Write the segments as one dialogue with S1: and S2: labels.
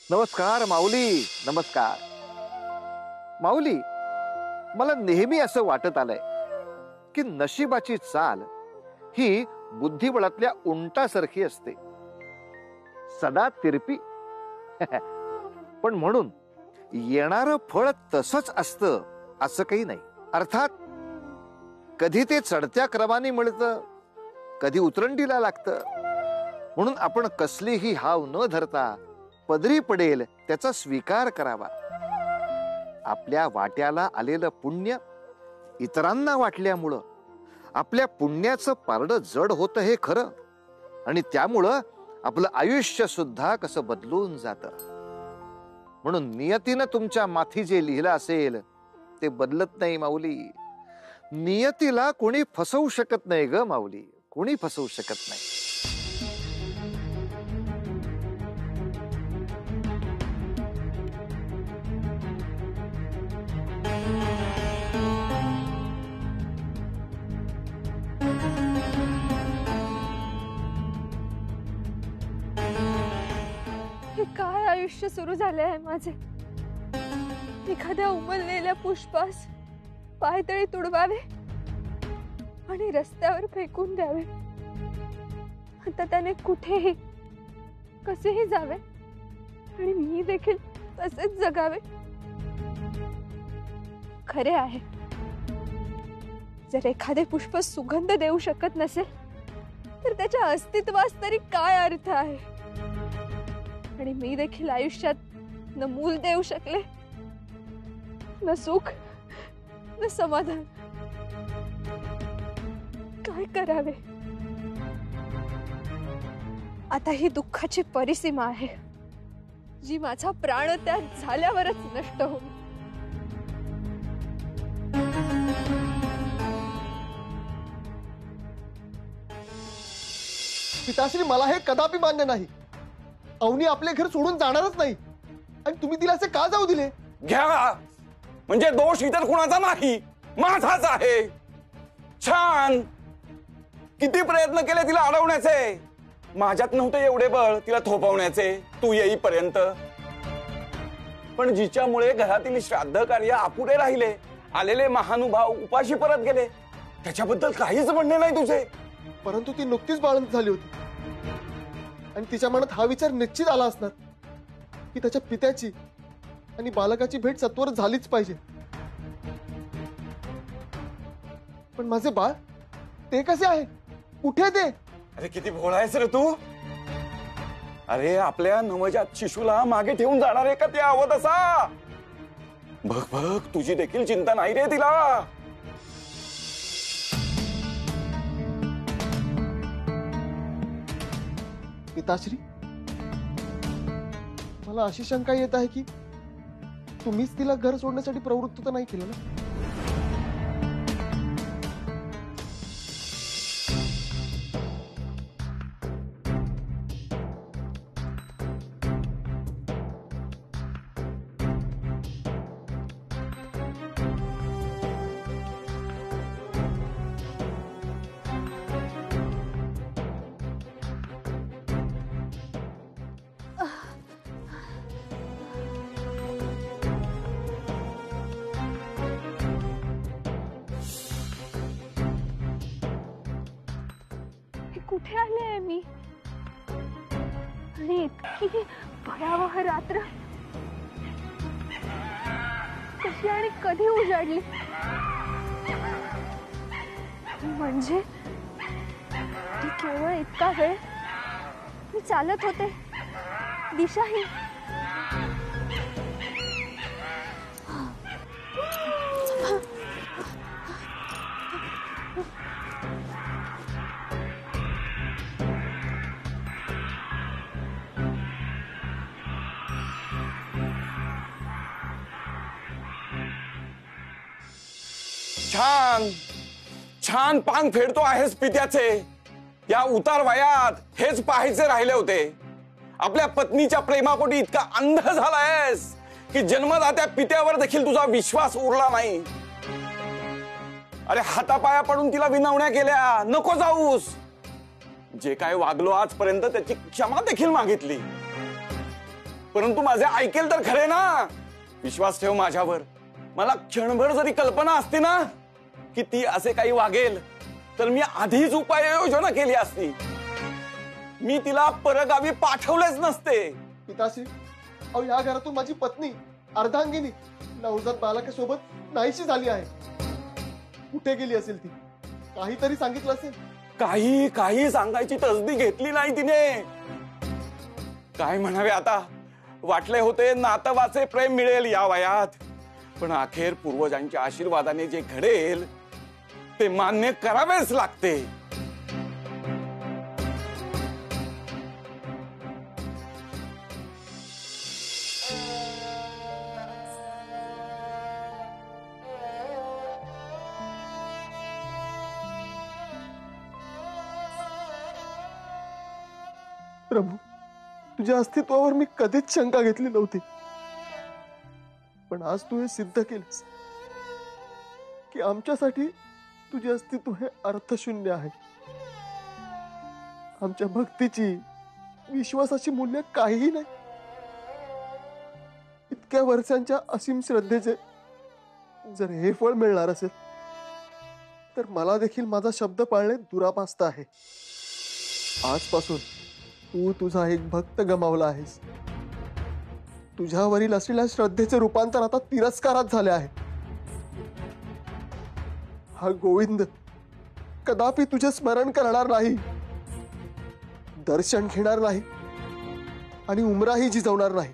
S1: नमस्कार माऊली, नमस्कार माऊली. मला नेहमी असं वाटत आलंय की नशिबाची चाल ही बुद्धिबळातल्या उंटासारखी असते, सदा तिरपी. पण म्हणून येणारं फळ तसंच असतं असं काही नाही. अर्थात कधी ते चढत्या क्रमाने मिळतं, कधी उतरंडीला लागतं. म्हणून आपण कसलीही हाव न धरता पदरी पडेल त्याचा स्वीकार करावा. आपल्या वाट्याला आलेलं पुण्य इतरांना वाटल्यामुळं आपल्या पुण्याचं पारडं जड होतं हे खरं, आणि त्यामुळं आपलं आयुष्य सुद्धा कसं बदलून जातं. म्हणून नियतीनं तुमच्या माथी जे लिहिलं असेल ते बदलत नाही माऊली. नियतीला कोणी फसवू शकत नाही ग माऊली, कोणी फसवू शकत नाही.
S2: काय आयुष्य सुरू झाले आहे माझे. एखाद्या उमललेल्या पुष्पास पायतळी तुडवावे आणि रस्त्यावर फेकून द्यावे. आता त्याने कुठेही कसेही जावे आणि मी देखील तसेच जगावे. खरे आहे, जर एखादे पुष्प सुगंध देऊ शकत नसेल तर त्याच्या अस्तित्वास तरी काय अर्थ आहे. आणि मी देखील आयुष्यात न मूल देऊ शकले, न सुख, न समाधान. काय करावे. आता ही दुःखाची परिसीमा आहे जी माझा प्राण त्यात झाल्यावरच नष्ट होईल.
S3: पिताश्री, मला हे कदापि मान्य नाही. अवनी आपले घर सोडून जाणारच नाही, आणि तुम्ही तिला असे का जाऊ दिले?
S4: घ्या, म्हणजे दोष इतर कुणाचा नाही, माझाच आहे. छान, किती प्रयत्न केले तिला अडवण्याचे. माझ्यात नव्हते एवढे बळ तिला थोपवण्याचे तू येईपर्यंत. पण जिच्यामुळे घरातील श्राद्ध कार्य अपुरे राहिले, आलेले महानुभाव उपाशी परत गेले, त्याच्याबद्दल काहीच म्हणणे नाही तुझे.
S3: परंतु ती नुकतीच बाळंत झाली होती, आणि तिच्या मनात हा विचार निश्चित आला असणार की त्याच्या पित्याची आणि बालकाची भेट सत्वर झालीच पाहिजे. पण माझे बाळ, ते कसे आहे, कुठे ते?
S4: अरे किती भोळा आहेस रे तू. अरे आपल्या नवजात शिशूला मागे ठेवून जाणार आहे का ते आवत असा? बघ बघ, तुझी देखील चिंता नाही रे तिला.
S3: पिताश्री, मला अशी शंका येत आहे की तुम्हीच तिला घर सोडण्यासाठी प्रवृत्त तर नाही केलं ना?
S2: कुठे आले मी, आणि इतकी भयावह रात्र कशी आणि कधी उजाडली. म्हणजे केवळ इतका वेळ मी चालत होते, दिशाही.
S4: छान छान पांग फेडतो आहेस पित्याचे. या उतार वयात हेच पाहायचे राहिले होते. आपल्या पत्नीच्या प्रेमापोटी इतका अंध झालायस की जन्मदात्या पित्यावर देखील तुझा विश्वास उरला नाही. अरे हातापाया पडून तिला विनवण्या केल्या, नको जाऊस. जे काय वागलो आजपर्यंत त्याची क्षमा देखील मागितली. परंतु माझे ऐकेल तर खरे ना. विश्वास ठेव माझ्यावर. मला क्षणभर जरी कल्पना असती ना की ती असे काही वागेल तर मी आधीच उपाययोजना केली असती. मी तिला परगावी पाठवलेच नसते.
S3: पिताश्री, अहो या घरातून माझी पत्नी अर्धांगिनी नवजात बालकासोबत नाहीशी झाली आहे. कुठे गेली असेल ती? काहीतरी सांगितलं असेल.
S4: काही सांगायची तसदी घेतली नाही तिने. काय म्हणावे आता. वाटले होते नातवाचे प्रेम मिळेल या वयात, पण अखेर पूर्वजांच्या आशीर्वादाने जे घडेल ते मान्य करावेच लागते.
S3: प्रभू, तुझ्या अस्तित्वावर मी कधीच शंका घेतली नव्हती, पण आज तू हे सिद्ध केलंस की आमच्यासाठी तुझे अस्तित्व हे अर्थशून्य आहे. आमच्या भक्तीची, विश्वासाची मूल्य काहीही नाही. इतक्या वर्षांच्या असीम श्रद्धेचे जर हे फळ मिळणार असेल तर मला देखील माझा शब्द पाळणे दुरापास्त आहे. आजपासून तू तुझा एक भक्त गमावला आहेस. तुझ्यावरील असलेल्या श्रद्धेचे रूपांतर आता तिरस्कारात झाले आहे. हा गोविंद कदापि तुझे स्मरण करणार नाही, दर्शन घेणार नाही आणि उमराही जिजवणार नाही.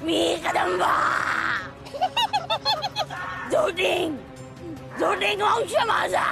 S5: मी कदंबा झोटिंग झोटिंग वंश माझा.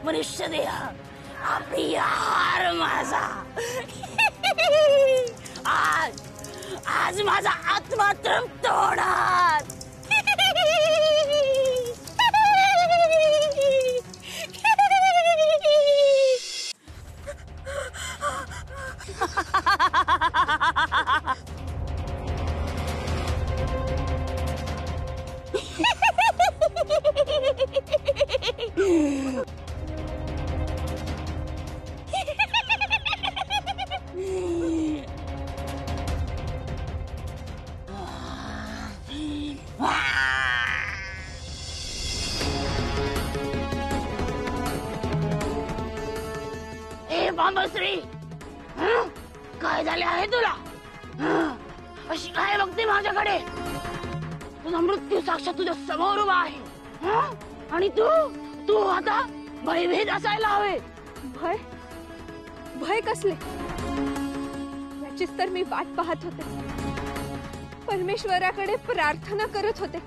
S5: मनुष्य देह आपली हार माझा. आज आज माझा आत्मा तृप्त होणार. बांबश्री, काय झाले आहे तुला? अशी काय बघते माझ्याकडे? तुझा मृत्यू साक्षात तुझ्या समोर उभा आहे आणि तू तू आता भयभीत असायला हवे.
S2: भय? भय कसले? याचीच तर मी वाट पाहत होते. परमेश्वराकडे प्रार्थना करत होते.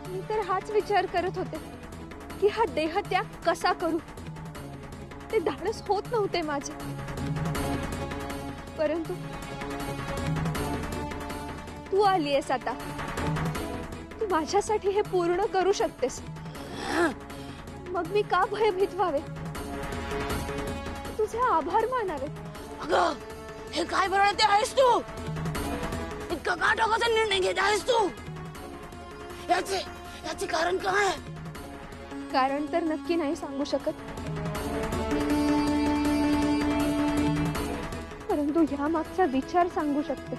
S2: मी तर हाच विचार करत होते की हा देह त्याग कसा करू. ते धाडस होत नव्हते माझे. परंतु तू आलीयस आता. तू माझ्यासाठी हे पूर्ण करू शकतेस. मग मी का भयभीत व्हावे? तुझे आभार मानावे.
S5: अगं हे काय बरळते आहेस तू? इतका का टोकाचा निर्णय घेत आहेस तू? याचे कारण काय?
S2: कारण तर नक्की नाही सांगू शकत, परंतु ह्या मागचा विचार सांगू शकते.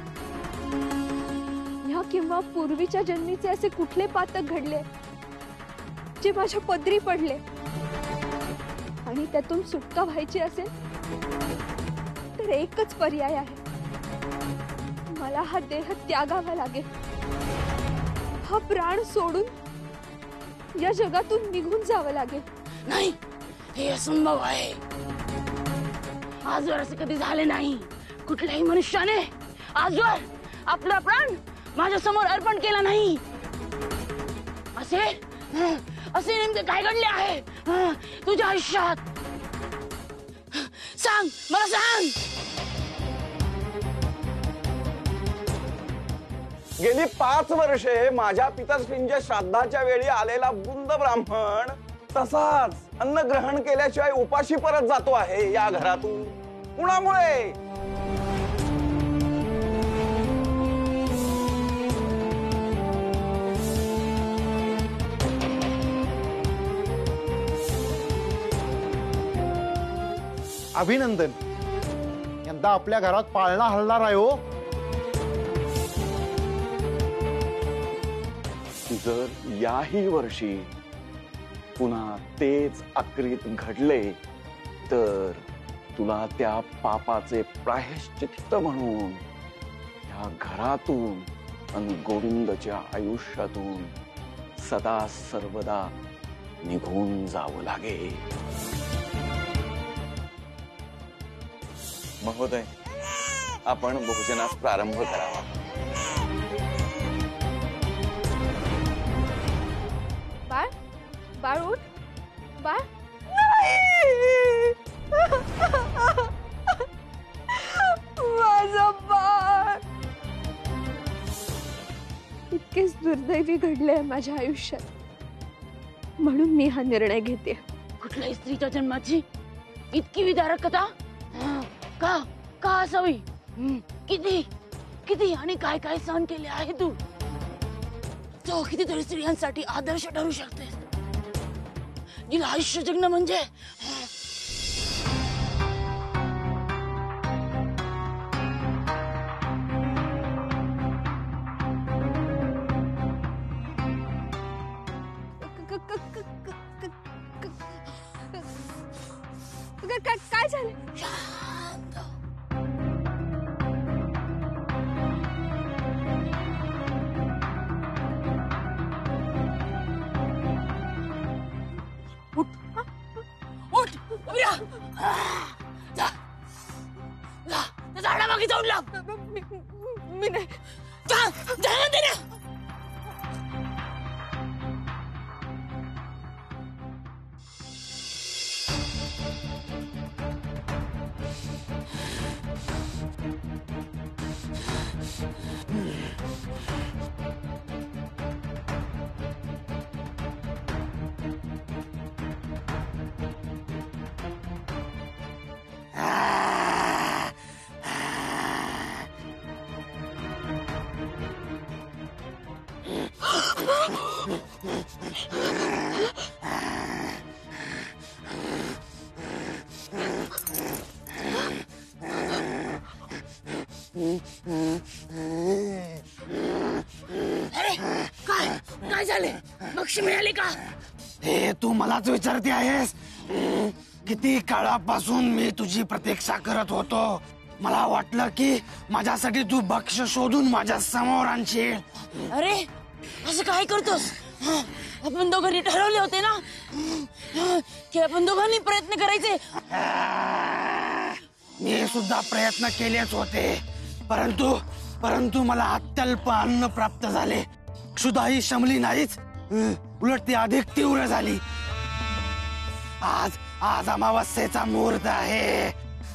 S2: ह्या किंवा पूर्वीच्या जन्मीचे असे कुठले पातक घडले जे माझ्या पदरी पडले आणि त्यातून सुटका व्हायची असेल तर एकच पर्याय आहे. मला हा देह त्यागावा लागेल. हा प्राण सोडून या जगातून निघून जावं लागेल.
S5: नाही, हे असंभव आहे. आजवर असे कधी झाले नाही. कुठल्याही मनुष्याने आजवर आपला प्राण माझ्या समोर अर्पण केला नाही. असे नेमके काय घडले आहे तुझ्या आयुष्यात? सांग, मला सांग.
S4: गेली 5 वर्षे माझ्या पितृश्रींच्या श्राद्धाच्या वेळी आलेला बुंद ब्राह्मण तसाच अन्न ग्रहण केल्याशिवाय उपाशी परत जातो आहे या घरातून. कुणामुळे?
S6: अभिनंदन, यंदा आपल्या घरात पाळणा हलणार आहे हो.
S4: जर याही वर्षी पुन्हा तेच अक्रीत घडले तर तुला त्या पापाचे प्रायश्चित्त म्हणून या घरातून आणि गोविंदच्या आयुष्यातून सदा सर्वदा निघून जावं लागेल. महोदय, आपण भोजनास प्रारंभ करावा.
S2: बाळ, बाळ उठ. बाळ, माझं बाळ. इतकेच दुर्दैवी घडले माझ्या आयुष्यात, म्हणून मी हा निर्णय घेते.
S5: कुठल्याही स्त्रीच्या जन्माची इतकी विदारकता का असावी? किती आणि काय काय सहन केले आहे तू. तो कितीतरी स्त्रियांसाठी आदर्श ठरू शकते, जिला आयुष्य जगणं म्हणजे
S2: काय झालं?
S5: झाडामागे जाऊन लाग.
S2: मी नाही.
S5: अरे काय झाले? बक्षी मिळाली का?
S7: हे तू मलाच विचारते आहेस? किती काळापासून मी तुझी प्रतीक्षा करत होतो. मला वाटलं की माझ्यासाठी तू बक्ष शोधून माझ्या समोर आणशील.
S5: अरे असं काय करतोस? आपण दोघांनी ठरवले होते ना की आपण दोघांनी प्रयत्न करायचे.
S7: मी सुद्धा प्रयत्न केलेच होते, परंतु मला अत्यल्प अन्न प्राप्त झाले. क्षुधाही शमली नाहीच, उलट ती अधिक तीव्र झाली. आज अमावस्येचा मुहूर्त आहे,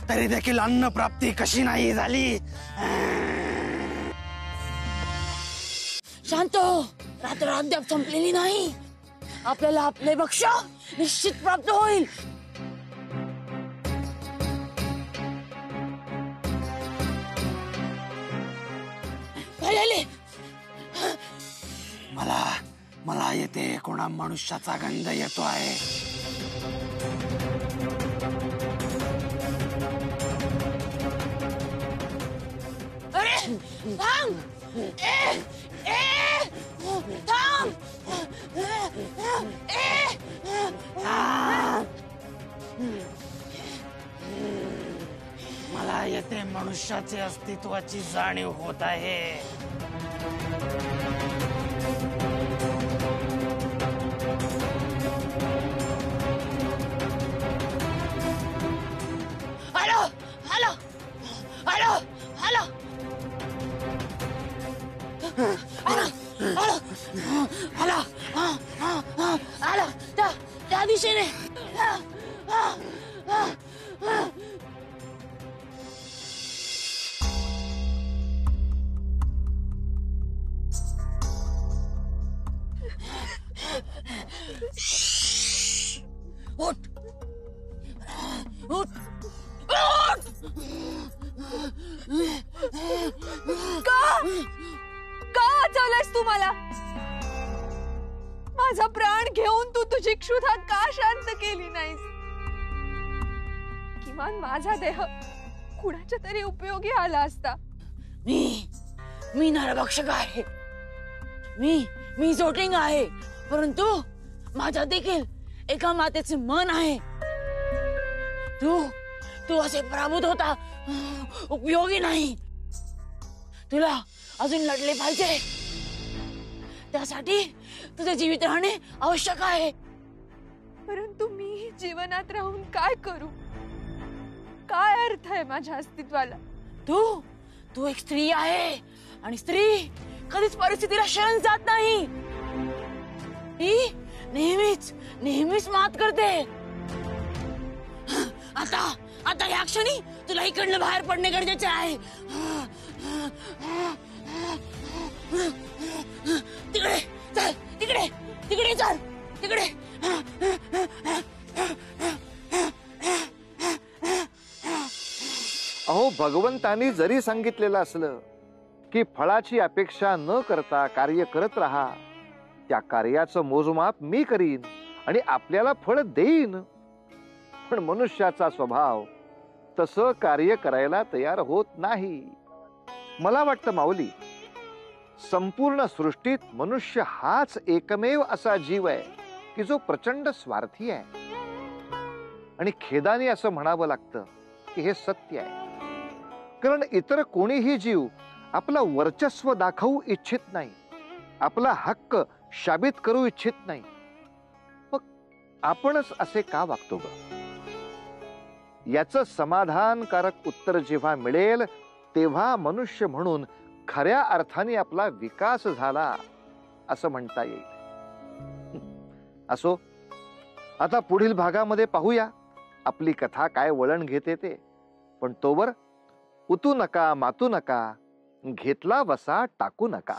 S7: तरी देखील अन्न प्राप्ती कशी नाही झाली.
S5: शांत हो, रात्र अद्याप संपलेली नाही. आपल्याला आपले भक्ष्य निश्चित प्राप्त होईल.
S7: आली. मला येते कोणा मनुष्याचा गंध येतो आहे.
S5: अरे थांब. थांब.
S7: मला येते मनुष्याचे अस्तित्वाची जाणीव होत आहे.
S5: Hello hello hello hello hello hello hello त्या दिशेने. उठ उठ उठ.
S2: का वाचवलंयस तू मला? माझा प्राण घेऊन तू तुझी क्षुधा का शांत केली नाहीस? किमान माझा देह कुणाच्या तरी उपयोगी आला असता.
S5: मी नरभक्षक आहे. मी जोटिंग आहे, परंतु माझ्यात देखील एका मातेचे मन आहे. तू असे पराभूत होता उपयोगी नाही. तुला अजून लढले पाहिजे. त्यासाठी तुझे जीवित राहणे आवश्यक आहे.
S2: परंतु मी जीवनात राहून काय करू? काय अर्थ आहे माझ्या अस्तित्वाला?
S5: तू एक स्त्री आहे आणि स्त्री कधीच परिस्थितीला शरण जात नाही. ती नेहमीच मात करते. आता या क्षणी तुला इकडनं बाहेर पडणे गरजेचे आहे. तिकडे चल. तिकडे चल. तिकडे.
S1: अहो, भगवंतानी जरी सांगितलेलं असलं की फळाची अपेक्षा न करता कार्य करत राहा, त्या कार्याचं मोजमाप मी करीन आणि आपल्याला फळ देईन, पण मनुष्याचा स्वभाव तसं कार्य करायला तयार होत नाही. मला वाटतं माऊली, संपूर्ण सृष्टीत मनुष्य हाच एकमेव असा जीव आहे की जो प्रचंड स्वार्थी आहे. आणि खेदाने असं म्हणावं लागतं की हे सत्य आहे. कारण इतर कोणीही जीव आपला वर्चस्व दाखवू इच्छित नाही, आपला हक्क शाबित करू इच्छित नाही. मग आपणच असे का वागतो ग? याचं समाधानकारक उत्तर जेव्हा मिळेल तेव्हा मनुष्य म्हणून खऱ्या अर्थाने आपला विकास झाला असं म्हणता येईल. असो, आता पुढील भागामध्ये पाहूया आपली कथा काय वळण घेते ते. पण तोवर उतू नका, मातू नका, घेतला वसा टाकू नका.